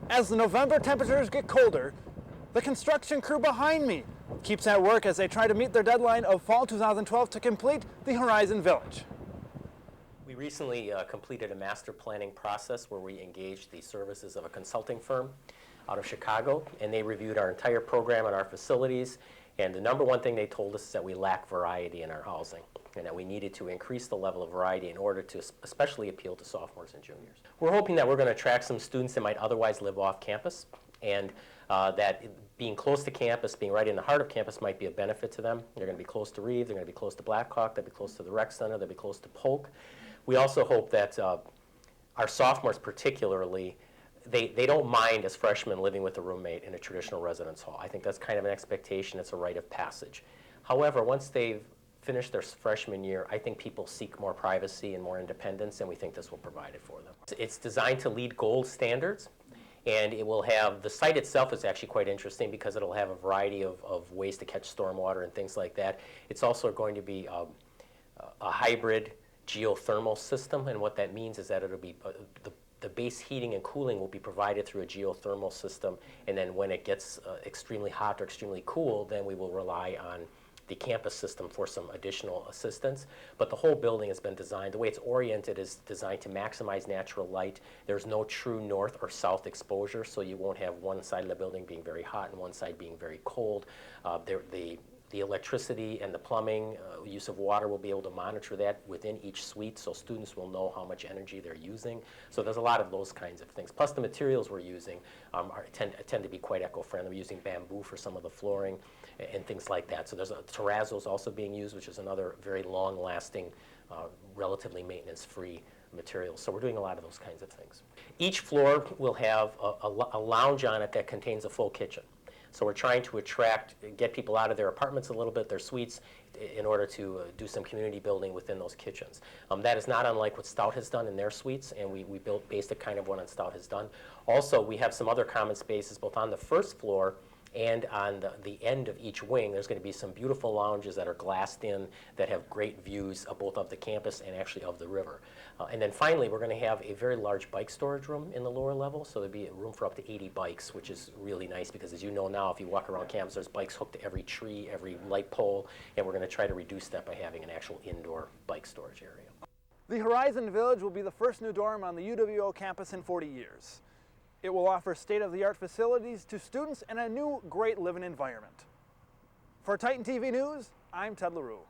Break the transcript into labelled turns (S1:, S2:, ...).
S1: As the November temperatures get colder, the construction crew behind me keeps at work as they try to meet their deadline of fall 2012 to complete the Horizon Village.
S2: We recently completed a master planning process where we engaged the services of a consulting firm out of Chicago, and they reviewed our entire program and our facilities. And the number one thing they told us is that we lack variety in our housing, and that we needed to increase the level of variety in order to especially appeal to sophomores and juniors. We're hoping that we're going to attract some students that might otherwise live off campus, and that being close to campus, being right in the heart of campus might be a benefit to them. They're going to be close to Reeve, they're going to be close to Blackhawk, they'll be close to the rec center, they'll be close to Polk. We also hope that our sophomores particularly, they don't mind as freshmen living with a roommate in a traditional residence hall. I think that's kind of an expectation. It's a rite of passage. However, once they've finished their freshman year, I think people seek more privacy and more independence, and we think this will provide it for them. It's designed to lead gold standards, and it will have, the site itself is actually quite interesting because it'll have a variety of ways to catch stormwater and things like that. It's also going to be a hybrid geothermal system, and what that means is that it'll be the base heating and cooling will be provided through a geothermal system, and then when it gets extremely hot or extremely cool, then we will rely on the campus system for some additional assistance. But the whole building has been designed, the way it's oriented is designed to maximize natural light. There's no true north or south exposure, so you won't have one side of the building being very hot and one side being very cold. The electricity and the plumbing, use of water, will be able to monitor that within each suite, so students will know how much energy they're using. So there's a lot of those kinds of things. Plus the materials we're using tend to be quite eco-friendly. We're using bamboo for some of the flooring and things like that. So there's terrazzo's also being used, which is another very long-lasting, relatively maintenance-free material. So we're doing a lot of those kinds of things. Each floor will have a lounge on it that contains a full kitchen. So we're trying to get people out of their apartments a little bit, their suites, in order to do some community building within those kitchens. That is not unlike what Stout has done in their suites, and we based it kind of what Stout has done. Also, we have some other common spaces both on the first floor and on the end of each wing. There's going to be some beautiful lounges that are glassed in that have great views both of the campus and actually of the river. And then finally, we're going to have a very large bike storage room in the lower level, so there'll be room for up to 80 bikes, which is really nice because, as you know now, if you walk around campus, there's bikes hooked to every tree, every light pole, and we're going to try to reduce that by having an actual indoor bike storage area.
S1: The Horizon Village will be the first new dorm on the UWO campus in 40 years. It will offer state-of-the-art facilities to students and a new great living environment. For Titan TV News, I'm Ted LaRue.